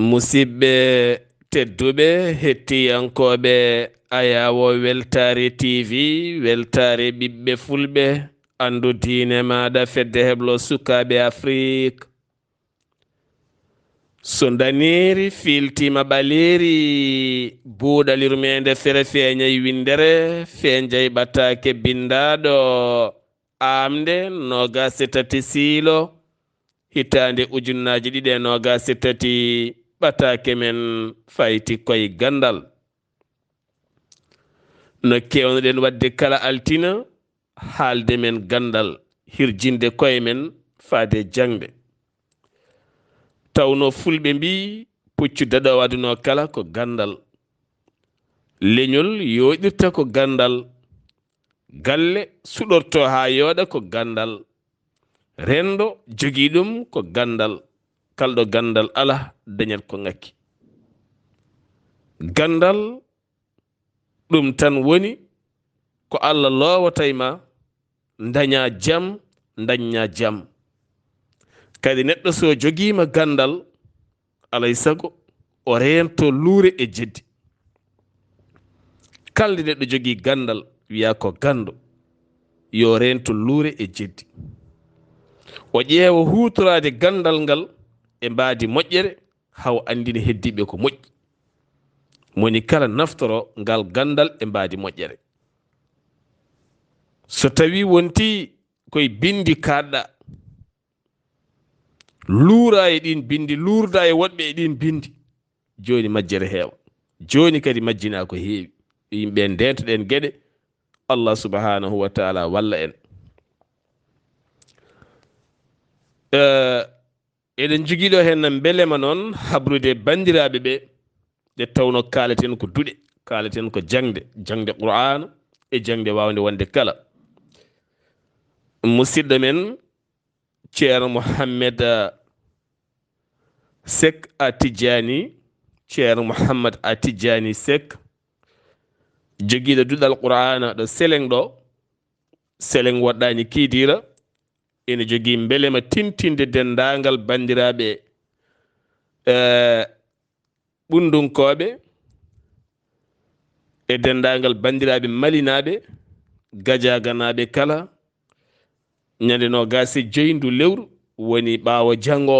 musidɓe tedduɓe hettiyankoɓe ayawo weltare tv weltare ɓiɓɓe fulɓe andu diine maɗa fedde heblo sukaɓe afrique so daniri filtima ɓaleri buuɗal yurmeende fere feeñay windere feeñjay ɓataake bindaɗo aaɓnde nogas tati siilo hitande ujunnaji ɗiɗi e nogas tati ɓataake men fayti koye ganndal no kewnoɗen wadde kala altina haalde men ganndal hirjinde koye men faade jangde tawno fulɓe mbi puccu daɗo waduno kala ko ganndal leñol yoɗirta ko ganndal galle suɗorto ha yooɗa ko ganndal rendo jogii ɗum ko ganndal kalɗo ganndal ala dañat ko ngakki ganndal ɗum tan woni ko Allah lowatay ma daña jam dañña jam kadi neɗɗo so jogiima ganndal alay sago o reento luure e jeddi kalde neɗɗo jogii ganndal wiya ko ganndo yo reento luure e jeddi o ƴeewa huutoraade ganndal ngal e mbaadi moƴƴere haw andina heddiɓe ko moƴƴi moni kala naftoro ngal ganndal e mbaadi moƴƴere so tawi wonti koye bindi kaɗɗa luura e ɗin bindi luurda e woɗɓe e ɗin bindi joni majjere heewa joni kadi majjina ko heewi yimɓe ndentoɗen gueɗe Allah subhanahu wa taala walla en eɗen jogiiɗo hen beelema noon habrude bandiraɓe ɓe nde tawno kaleten ko duɗe kaleten ko jangde qur'ana e jangde wawde wonde kala musidɗo men ceerno Mouhamed Seck a Tidjani ceerno Mouhammad a Tidjani Seck jogiiɗo duɗal qur'ana ɗo seleng ɗo seleng waɗɗani kiidira ene jogii beelema tintinde dendagal bandiraɓe ɓundunkoɓe e dendagal bandiraɓe malinaɓe gadiaganaɓe kala ñande nogas e joyi ndu lewru woni ɓaawo janngo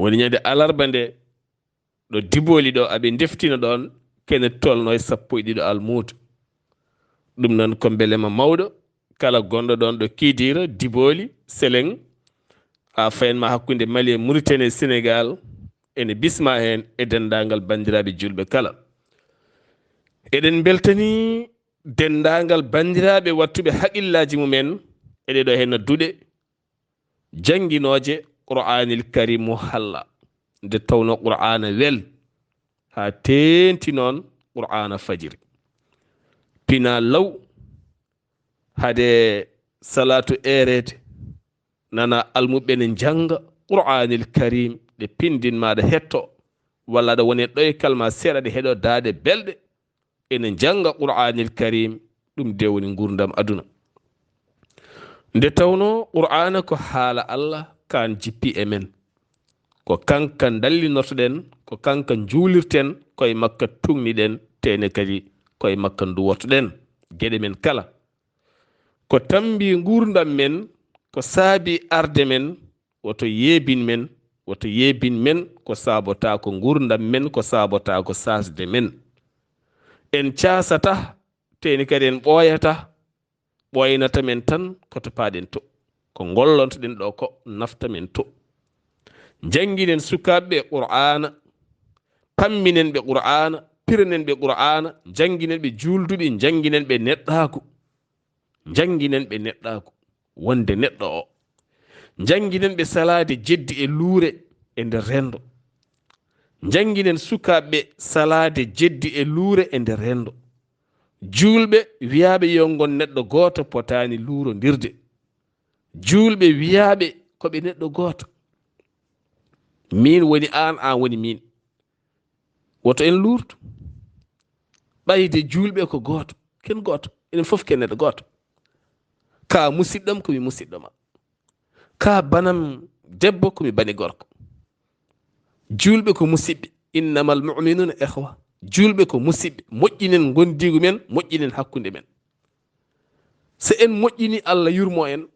woni ñande alarba nde ɗo Diboli ɗo aɓe deftina ɗon kene tolno e 12 almuudo ɗum noon ko beelema mawɗo kala gonɗo ɗon ɗo kiidira Diboli seleng ha fayenma hakkunde Mali e Mauritanie e Sénégal ene bisma hen e dendagal bandiraɓe julɓe kala eɗen beltani dendagal bandiraɓe wattuɓe haqillaji mumen eɗeɗo henno duɗe jangguinoje qur'anil karim muhalla nde tawno qur'ana wel ha tenti noon qur'ana fajiri pina law hade salatu erede nana almuɓe ne janga qur'anil karim ɗe pindin maɗa hetto walla aɗa woni ɗo e kalma seeɗa ɗe heɗo daade belɗe ene janga qur'anil karim ɗum dewni gurdam aduna nde tawno qur'ana ko haala Allah kan jippi e men ko kanka dallinortoɗen ko kanka juulirten koye makka tugniɗen tene kadi koye makka duwortoɗen gueɗe men kala ko tambi gurdam men ko saabi arde men woto yeebin men ko sabota ko gurdam men ko sabota ko sasde men en casata teni kadi en ɓoynata men tan koto paɗen to ko gollontoɗen ɗo ko nafta men to jangguinen sukaɓeɓe qur'ana pamminen ɓe qur'ana piranen ɓe qur'ana jangguinen ɓe julduɓe jangguinen ɓe neɗɗaku wonde neɗɗo o jangguinen ɓe salade jeddi e luure e nder rendo jangguinen sukaɓeɓe salade jeddi e luure e nder rendo julɓe wiyaɓe yo gon neɗɗo goto potani luurodirde julɓe wiyaɓe koɓe neɗɗo goto min woni an woni min woto en luurtu ɓayde julɓe ko goto ken goto enen foof ken neɗɗo goto ka musidɗam komi musidɗo ma ka banam debbo komi bani gorko julɓe ko musidɓe, innamal muminuna ihwa. Julɓe ko musidɓe, moƴƴinen gondigu men, moƴƴinen hakkunde men. So en moƴƴini Allah yurmo en,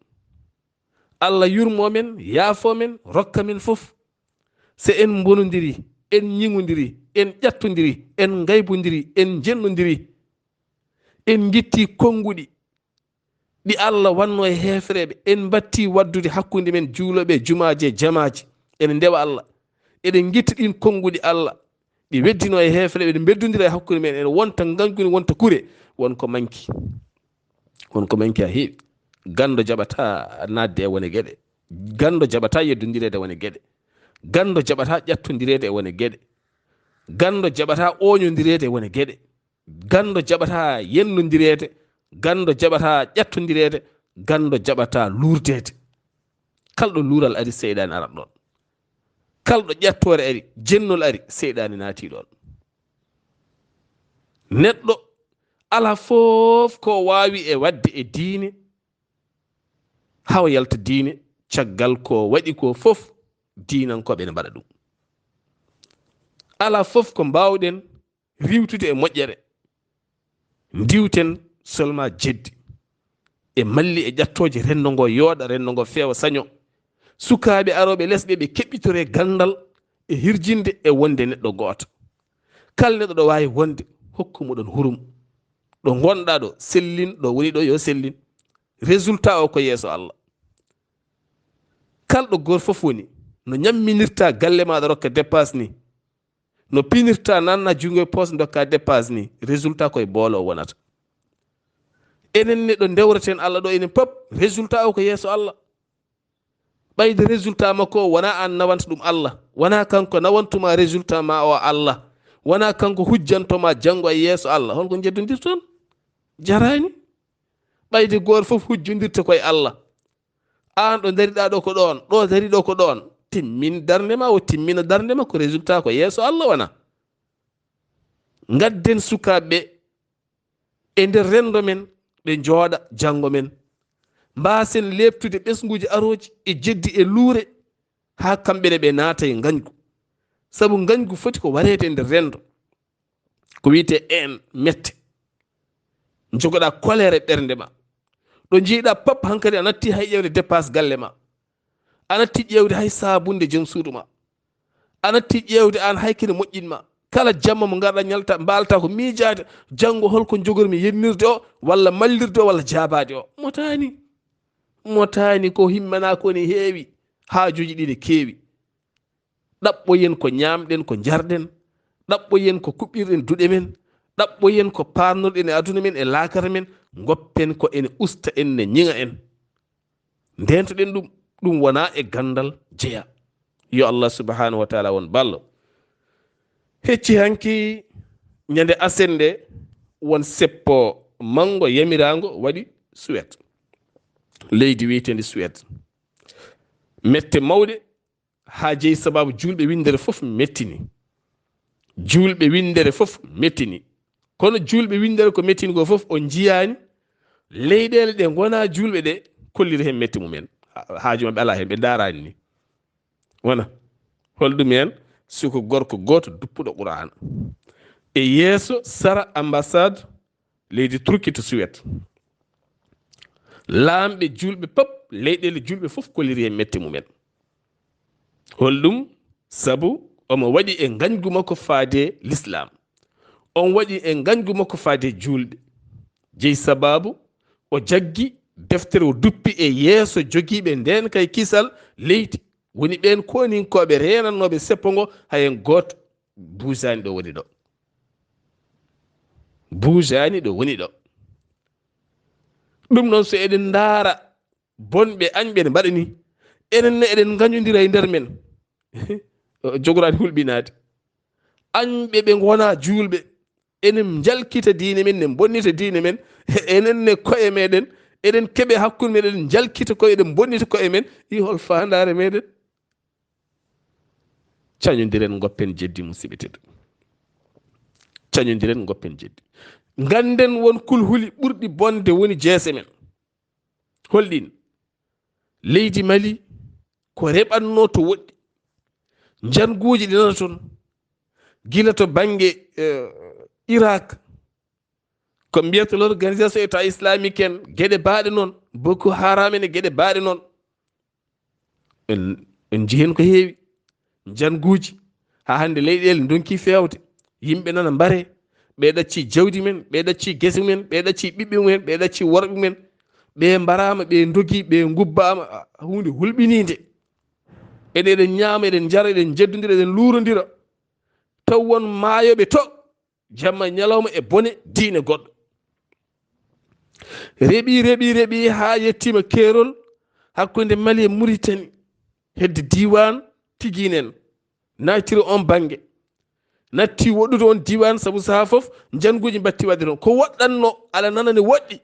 Allah yurmo men, yaafo men, rokka men fof. So en bonodiri, en ñigodiri, en ƴattodiri, en gaybodiri, en jennodiri, en gitti konnguɗi ɗi Allah wanno e hefreɓe, en batti waddude hakkude men juuloɓe jumaji e jamaji, ene ndewa Allah, eɗen gitti ɗin konnguɗi Allah ɗi weddino e hefreɓe, ɗe beddodira e hakkude men, ene wonta gangude, wonta kure, wonko manki a heewi. Gando jaɓata nadde e wone gueɗe, gando jaɓata yeddodirede e wone gueɗe, gando jaɓata ƴattodirede e wone gueɗe, gando jaɓata oñodirede e wone gueɗe, gando jaɓata yennodirede, gando jaɓata ƴattodirede, gando jaɓata lurdede. Kalɗo luural ari seyɗani arat ɗon, kalɗo ƴattore ari, jennol ari, seyɗani naati ɗon. Neɗɗo ala fof ko wawi e wadde e diine hawa yalta diine, caggal ko waɗi ko fof dinankoɓe ne mbaɗa ɗum. Ala fof ko mbawɗen riwtude e moƴƴere, diwten seulement jeddi e malli e ƴattoje rendo ngo yooɗa, rendo ngo feewa saño. Sukaɓe aroɓe lesɓe ɓe keɓɓitore gandal e hirjinde e wonde neɗɗo goto. Kala neɗɗo ɗo wawi wonde, hokkumoɗon hurum. Ɗo gonɗa ɗo sellin, ɗo woni ɗo yo sellin. Résultat o ko yeeso Allah. Kalɗo goto fof woni no ñamminirta galle maɗa rokka dépasse ni, no pinirta nanna jungo e poos dokka dépasse ni, résultat koye boolo o wonata. Enen ne ɗo ndewreten Allah ɗo enen pop, résultat o ko yeeso Allah. ɓayde résultat makko o wona an nawanta ɗum Allah, wona kanko nawantuma résultat ma o Allah, wona kanko hujjantoma janggo e yeeso Allah. Holko jeddodirton? Jarani. ɓayde goto fof hujjodirta koye Allah. An ɗo dariɗa ɗo ko ɗon, ɗo dari ɗo ko ɗon, timmin darndema, o timmina darndema, ko résultat ko yeeso Allah wona. Gadden sukaɓe e nder rendo men ɓe jooɗa janggo men, mbasen lebtude ɓesguji aroji e jeddi e luure ha kamɓene ɓe naata e gañgu. Saabu gañgu foti ko warede e nder rendo, ko wiyete en mette. Jogoɗa colére ɓernde ma, ɗo jiiɗa pop hankkadi a natti hay ƴewde dépasse galle ma, a natti ƴewde hay sabunde joom suudu ma, a natti ƴewde an hay kene moƴƴinma. Kala jamma mo garɗa ñalta mbalta ko miijade janggo holko jogormi yennirde o, walla mallirde o, walla jaabade o. Motani ko himmana koni heewi, haajuji ɗi ne keewi. ɗaɓɓoyen ko ñamɗen ko jarɗen, ɗaɓɓoyen ko kuɓɓirɗen duɗe men, ɗaɓɓoyen ko parnorɗen e aduna men e laakara men, goppen ko ene usta en ne ñiŋa en. Ndentoɗen ɗum wona e gandal jeeya. Yo Allah subhanahu wa taala won ballo. Hecci hanki ñande asende won seppo mango yamirago waɗi Suède, leydi wiyetedi Suède. Mette mawɗe ha jeeyi sababu julɓe windere fof mettini. Julɓe windere fof mettini. Kono julɓe windere ko mettini ko fof on jiyani leyɗele ɗe gona julɓe ɗe kolliri hen metti mumen. Haaju mabɓe ala hen, ɓe darani ni. Wona holɗum hen siko gorko goto duppuɗo Qur'an e yeeso sara ambassade leydi Turki to Suède. Laamɓe julɓe pop, leyɗele julɓe fof kolliri hen metti mumen. Holɗum sabu omo waɗi e gañgu makko faade l'islam, on waɗi e gañgu makko faade julɓe, jeyi sababu o jaggi deftere o duppi e yeeso jogiiɓe nden kay kisal leydi, woni ɓen koninkoɓe renannoɓe seppo ngo, hayen goto buusani ɗo woni ɗo, buusani ɗo woni ɗo. Ɗum noon so eɗen ndaara bonɓe añɓe ne mbaɗa ni, enenne eɗen gañodira e nder men jogorani hulɓinade. Añɓe ɓe gona julɓe, enen jalkita diine men, ne bonnita diine men, enenne koye meɗen eɗen keeɓe hakkude men, eɗen jalkita koye, eɗen bonnita koye men, i hol fandare meɗen. Cañodiren goppen jeddi musidɓe tedduɓe, cañodiren goppen jeddi. Ganden won kulhuli ɓurɗi bonde woni jeese men. Holɗin? Leydi Mali ko reɓanno to woɗɗi, janguuji ɗi nana toon gila to bange Irak ko mbiyata l'organisation état islamique en gueɗe baaɗe noon Boko Haram en e gueɗe baaɗe noon en jihen ko heewi janguuji ha hande leyɗele donki fewde yimɓe nana mbare ɓe ɗacci jawdi men ɓe ɗacci gese men ɓe ɗacci ɓiɓɓe mumen ɓe ɗacci worɓe men ɓe mbarama ɓe dogi ɓe gubbama hunde hulɓinide eɗen ñaama eɗen jara eɗen jeddodira eɗen luurodira taw won maayoɓe to jamma ñalawma e bone diine goɗɗo reeɓi ha yettima keerol hakkude Mali e Mauritanie hedde diwan tiguinen natiri on bange natti woɗɗude on diwan saabu saha foof janguji batti wadde noon ko woɗɗanno ala nanane woɗɗi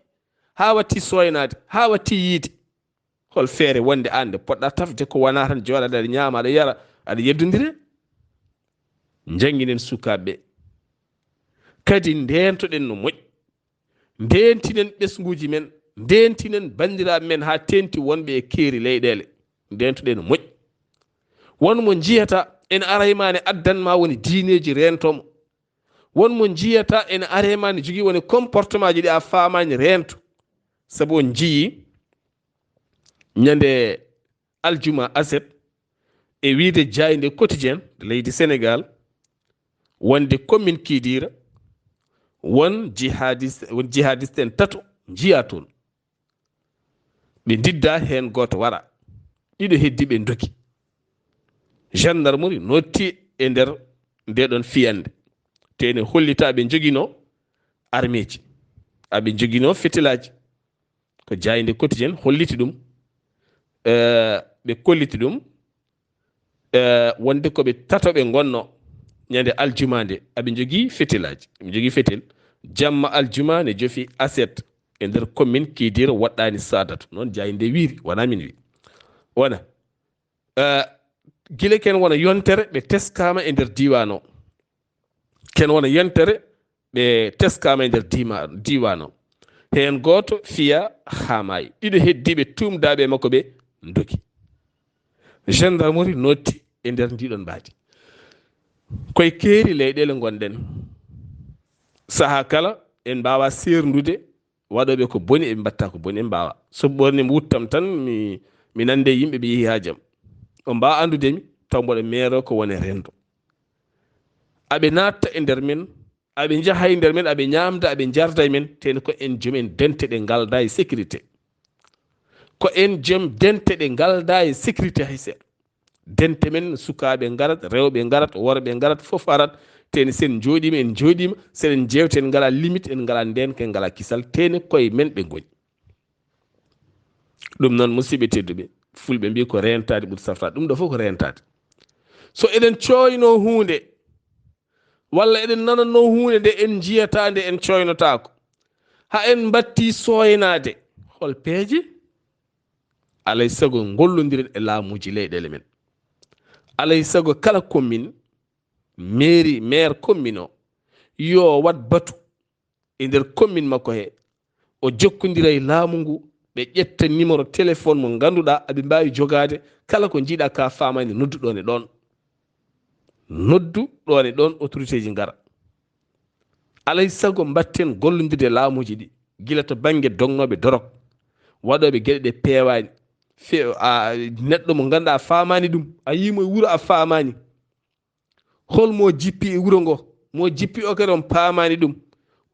ha watti soynade ha watti yiide hol feere wonde ande poɗɗa tafde ko wona tan jooɗa aɗa ñaama aɗa yara aɗa yeddodire jangguinen sukaɓeɓe kadi ndentoɗen no moƴƴi ndentinen ɓesguji men ndentinen bandiraɓe men ha tenti wonɓe e keeri leyɗele ndentoɗen no moƴƴi wonmo jiyata ene araymane addanma woni diineji rentomo wonmo jiyata ene araymane jogui woni comportement ji ɗi a famani rento saabu on jiyi ñande aljuma aset e wiide jayde quotidien de leydi Sénégal wonde commune Kidira won jihadiste en tato jiya toon ɓe didda hen goto wara ɗiɗo heddi ɓe dogi gendarmerie notti e nder ndeɗon fiyande te ene hollita ɓe joguino armeji aɓe joguino fitilaji ko jayde quotidien holliti ɗum ɓe kolliti ɗum wonde koɓe tato ɓe gonno ñande aljuma nde aɓe jogui fitilaji ɓe jogui fitil jamma aljuma ne jofi aset e nder commune Kidira woɗɗani sadatu noon jayde wiiri wona min wi wona guila ken wona yontere ɓe teskama e nder diwan o ken wona yontere ɓe teskama e nder diwan o hen goto fiya ha maayi ɗiɗo heddiɓe tumdaɓe makko ɓe dogi gendarmerie notti e nder ndiɗon mbaadi koye keeri leyɗele gonɗen saaha kala en mbawa serdude waɗoɓe ko boni eɓe mbatta ko boni en mbawa so ɓorni mi wuttam tan mi nande yimɓe ɓe yeehi ha jaam on mbawa andudemi taw mboɗo meero ko woni rendo aɓe natta e nder men aɓe jaaha e nder men aɓe ñamda aɓe jarda e men teni ko en joomen dente ɗe galda e sécurité ko en joom dente ɗe galda e sécurité hay seeɗa dente men sukaɓe garat rewɓe garat worɓe garat foof arat teni sen jooɗima en jooɗima seɗen jewte en ngala limite en ngala ndenka en ngala kisal teni koye men ɓe gooni ɗum noon musidɓe tedduɓe fulɓe mbi ko rentade ɓuuri safrade ɗum ɗo fof ko rentade so eɗen coyno hunde walla eɗen nananno hunde nde en jiyata nde en coynotako ha en batti soynade hol peeje alay saago gollodiren e laamuji leyɗele men alay saago kala commune maire commune o yo wat batu e nder commune makko he o jokkodira e laamu ngu ɓe ƴetta numéro téléphone mo ganduɗa aɓe mbawi jogade kala ko jiiɗa ka famani noddu ɗon e ɗon noddu ɗon e ɗon autorité ji ngara alay saago mbatten gollodirde laamuji ɗi gila to banggue dognoɓe dorog waɗoɓe gueɗe ɗe peewani neɗɗo mo ganduɗa a famani ɗum a yimo e wuuro a famani holmo jippi e wuuro ngo mo jippi o kadi on paamani ɗum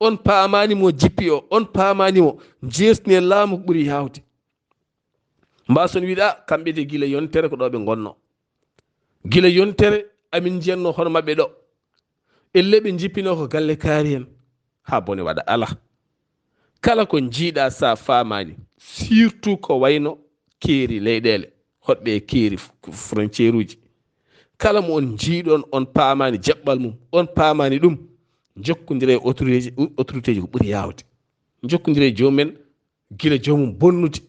on paamani mo jippi o on paamanimo jertine laamu ko ɓuuri yawde mbason wiiɗa kamɓe de gila yontere ko ɗo ɓe gonno gila yontere amin jiyatno hono mabɓe ɗo elle ɓe jippino ko galle kaari en ha bone waɗa ala kala ko jiiɗa sa famani surtout ko wayno keeri leyɗele hoɗɓe e keeri frontiére uji kala mo on jiiɗon on paamani jaɓɓal mum on paamani ɗum jokkodire autorité ji ko ɓuuri yawde jokkodire joomumen gila joomum bonnude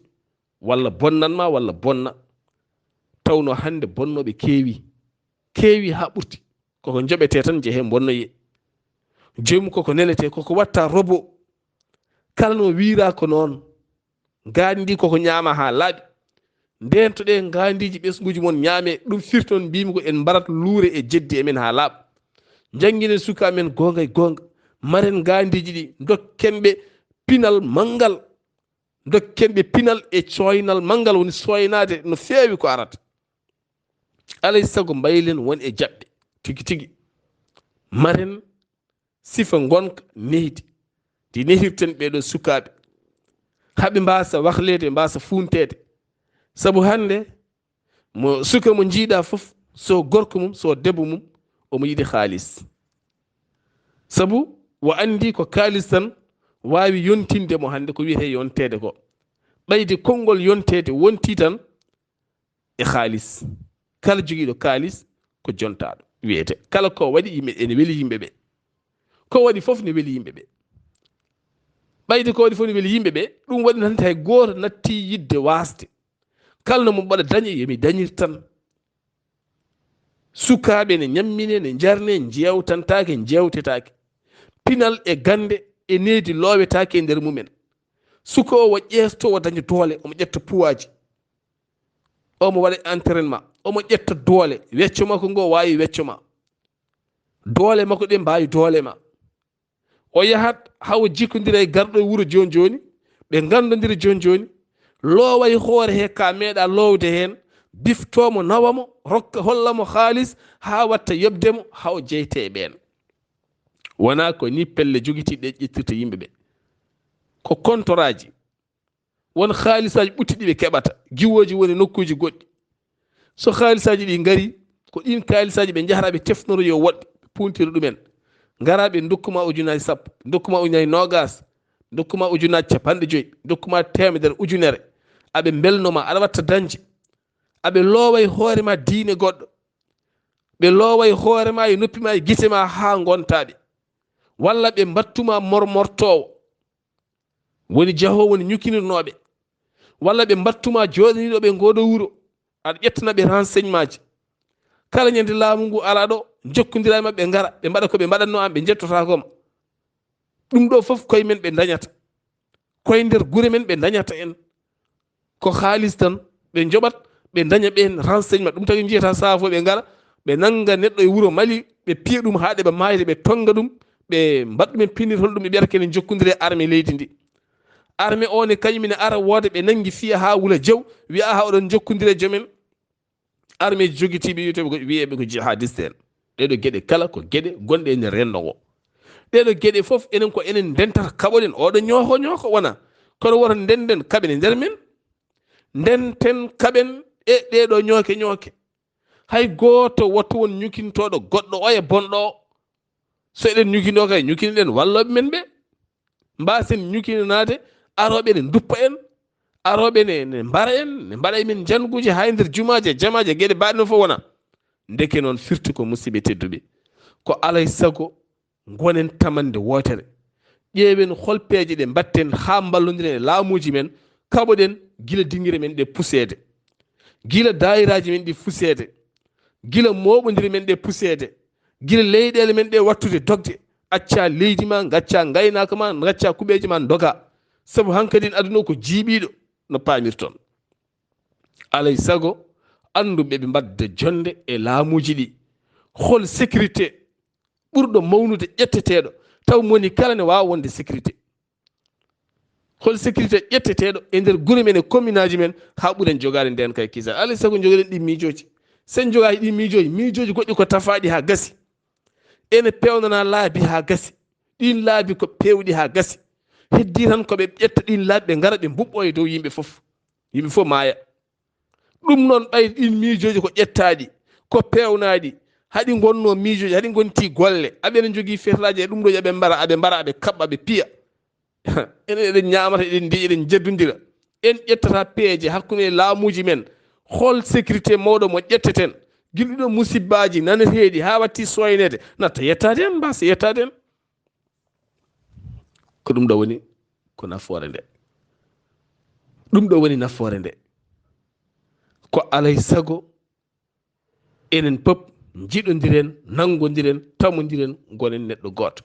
walla bonnanma walla bonna tawno hande bonnoɓe keewi ha ɓurti koko joɓete tan jeehe bonnoye joomum koko nelete koko watta robo kala no wiira ko noon gaadi ndi koko ñaama ha laaɓi ndentoɗe ngandiji ɓesguji mon ñaame ɗum firton mbimi ko en mbarat luure e jeddi emen ha laaɓa jangguinen suka men gonga e gonga maren ngandiji ɗi dokkenɓe pinal mangal dokkenɓe pinal e coynal mangal woni soynade no feewi ko arata alay sago mbaylen won e jaɓɓe tigi tigi maren sifa gonka nehdi ndi nehirten ɓeɗo sukaɓe haɓe mbasa wahlede mbasa funtede saabu hande mo suka mo jiiɗa foof so gorko mum so debbo mum omo yiɗi haalis saabu wo andi ko kaalis tan wawi yontinde mo hande ko wiyete yontede ko ɓayde konngol yontede wonti tan e haalis kala joguiɗo kaalis ko jontaɗo wiyete kala ko waɗi yimɓe ene weeli yimɓeɓe ko waɗi foof ne weeli yimɓeɓe ɓayde ko waɗi foof ne weeli yimɓeɓe ɗum waɗi nanta hay goto natti yidde wasde kala no mo mbaɗa dañe yomi dañir tan sukaɓe ne ñammine ne jarne jewtantake jewtetake pinal e gande e needi lowetake e nder mumen suka o wo ƴeesto o daña doole omo ƴetta puwaji omo waɗa entraînement omo ƴetta doole wecco makko ngo wawi wecco ma doole makko ɗe mbawi doole ma o yahat hawo jikkodira e garɗo e wuuro joni joni ɓe gandodira joni joni looway hoore he ka meeɗa lowde hen biftomo nawamo rokka hollamo haalis ha watta yobdemo haw jeyte e ɓen wona ko ni pelle joguitiɗe ƴettirta yimɓeɓe ko kontoraji won haalisaji ɓuttiɗi ɓe keɓata giwoji woni nokkuji goɗɗi so haalisaji ɗi gaari ko ɗin kaalisaji ɓe jahata ɓe tefnoro yo woɗɓe puntira ɗumen gara ɓe dokkuma ujunaji sappo dokkuma ujunaji nogas dokkuma ujunaji capanɗe joyyi dokkuma temedere ujunere aɓe belnoma aɗa watta dañde aɓe looway hoorema diine goɗɗo ɓe looway hoorema e noppima e guitema ha gontaɓe walla ɓe mbattuma mormortowo woni jahowo woni ñukinirnoɓe walla ɓe mbattuma joɗaniɗoɓe ngoɗo wuuro aɗa ƴettanaɓe renseignement ji kala ñande laamu ngu ala ɗo jokkodira e mabɓe gara ɓe mbaɗa koɓe mbaɗanno an ɓe jettotakoma ɗum ɗo foof koye men ɓe dañata koye nder guure men ɓe dañata en ko haalis tan ɓe joɓat ɓe daña ɓen renseignement ɗum tagi jiyata saafo ɓe gara ɓe nanga neɗɗo e wuuro Mali ɓe piya ɗum ha ɗeɓe mayde ɓe tonga ɗum ɓe mbaɗa ɗumen pinirhol ɗum ɓe ɓiyata kene jokkodire armée leydi ndi armée o ne kañumine ara wooda ɓe nangi fiya ha wuula jew wiya ha oɗon jokkodire jomen armée ji joguitiɓe wiyeteɓe wiyeɓe ko jihadiste en ɗeɗo gueɗe kala ko gueɗe gonɗe e nder rendo ngo ɗeɗo gueɗe foof enen ko enen ndentata kaɓoɗen oɗo ñooko wona kono woto ndenden kaɓen e nder men ndenten kaɓen e ɗeɗo ñooke hay goto wattu won ñukintoɗo goɗɗo o e bonɗo o so eɗen ñukino kay ñukinoɗen walloɓe men ɓe mbasen ñukinanade aroɓe ne duppa en aroɓe ne mbara en ne mbaɗa men janguji ha nder jumaje jamaje gueɗe mbaɗe no fof wona deke noon firti ko musidɓe tedduɓe ko alay sago gonen tamande wotere ƴeewen holpeje ɗe mbatten ha ballodiren e laamuji men kaɓoɗen gila dinguire men ɗe pusede gila dayiraji men ɗi pusede gila moɓodiri men ɗe pusede gila leyɗele men ɗe wattude dogde acca leydi ma gacca gaynaka ma gacca kuɓeji ma doga saabu hankkadin aduna ko jiiɓiɗo no pamirton alay sago anduɓe ɓe mbadda jonde e laamuji ɗi hol sécurité ɓurɗo mawnude ƴetteteɗo taw moni kala ne wawa wonde sécurité hol sécurité ƴetteteɗo e nder guure men e commune aji men ha ɓuuren jogade nden kay kisa alay sago jogoɗen ɗi miijoji sen jogaki ɗi miijoji goɗɗi ko tafaɗi ha gasi ene pewnana laabi ha gasi ɗin laabi ko pewɗi ha gasi heddi tan koɓe ƴetta ɗin laabi ɓe gara ɓe mbuɓɓo e dow yimɓe fof maaya ɗum noon ɓay ɗin miijoji ko ƴettaɗi ko pewnaɗi haɗi gonno miijoji haɗi gonti golle aɓene jogui fetraji e ɗum ɗo aɓe mbara aɓe kaɓɓa ɓe piya enen eɗen ñamata eɗen ndi eɗen jeddodira en ƴettata peeje hakkude laamuji men hol sécurité mawɗo mo ƴetteten gilɗiɗo musibbaji naneteɗi ha watti soynede natta yettade en mbasa yettade en ko ɗum ɗo woni ko nafoore nde ɗum ɗo woni nafoore nde ko alay sago enen pop jiɗodiren nangodiren tamodiren gonen neɗɗo goto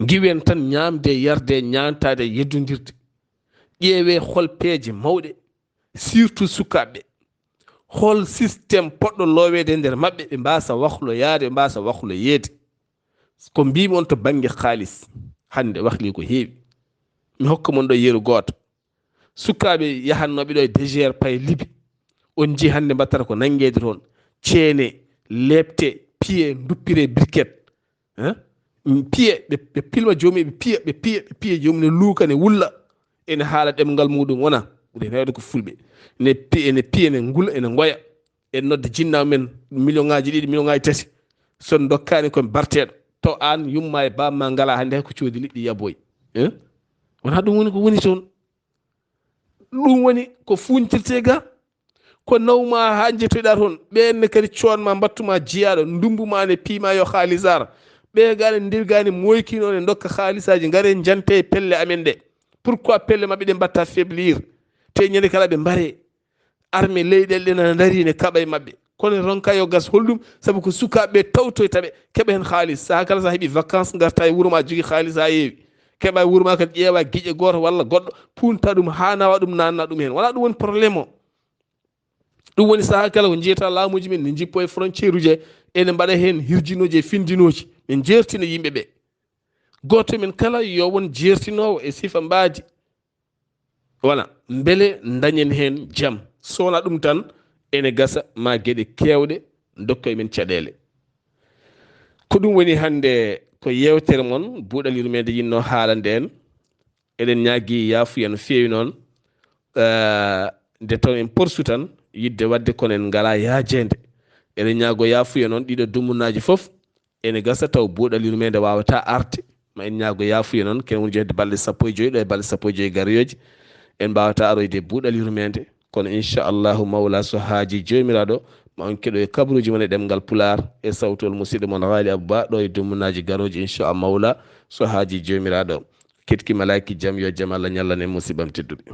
giwen tan ñamde yarde ñantade yeddodirde ƴeewe hol peeje mawɗe surtout sukaɓe hol systéme poɗɗo loweede nder maɓɓe ɓe mbasa wahlo yaade ɓe mbasa wahlo yeede ko mbimi on to banggue haalis hande wahli ko heewi mi hokka mon ɗo yeru goto sukaɓe yahannoɓe ɗo e dgr paye libi on jii hande mbattata ko nanguede toon ceene lebte piye duppire briquette piye ɓe pilma jomum ɓe piya jomum ne luuka ne wulla ene haala ɗemgal muɗum wona ɓuri rewde ko fulɓe ene piya ne ngula ene ngoya en nodde jinnaw men million ngaji ɗiɗi million ngaji tati son dokkani koye barteɗo taw an yumma e bamma ngala hande hay ko coodi liɗɗi yaboy wona ɗum woni ko woni toon ɗum woni ko funtirte ga ko nawma ha jettoɗa toon ɓenne kadi coonma mbattuma jiyaɗo ndumbuma ne piima yo haalisar ɓe gane ndirgani moykino ne dokka haalisaji ngare jante e pelle amen ɗe pourquoi pelle mabɓe ɗe mbatta faiblir te ñande kala ɓe mbare armé leyɗele ɗe nana dari ne kaɓa e mabɓe kono ronka yo gas hollum saabu ko sukaɓe tawtoytaɓe keeɓa hen haalis saha kala sa heeɓi vacance garta e wuuro ma jogui haalis ha yeewi keeɓa e wuuro ma kadi ƴeewa guiƴe goto walla goɗɗo punta ɗum ha nawa ɗum nanna ɗum hen wona ɗum woni probléme o ɗum woni saha kala ko jeyata laamuji men ne jippo e frontiére uji ene mbaɗa hen hirjinoji e findinoji min jertino yimɓeɓe goto men kala yo won jertinowo e sifa mbaadi voilà beele dañen hen jaam sowona ɗum tan ene gasa ma gueɗe kewɗe dokka men caɗele ko ɗum woni hande ko yewtere moon buuɗal yurmede yinno haalande en eɗen ñaagui yaafuya no feewi noon nde taw en porsu tan yidde wadde kono en ngala yaajede eɗen ñaago yaafuya noon ɗiɗo dummunaji foof ene gasa taw buuɗal yurmede wawata arde ma en ñaago yaafuya noon ken woni jeeyde balɗe 15 ɗo e balɗe 15 garoyoji en mbawata aroyde buuɗal yurmede kono inchallahu mawla so haaji jomiraɗo ma on keɗo e kabruji mon e ɗemgal pular e sawtol musidɗo mon haali abba ɗo e dummunaji garoji inchallah mawla so haaji jomiraɗo ketki malaki jaam yo jaam Allah ñallan e musibam tedduɓe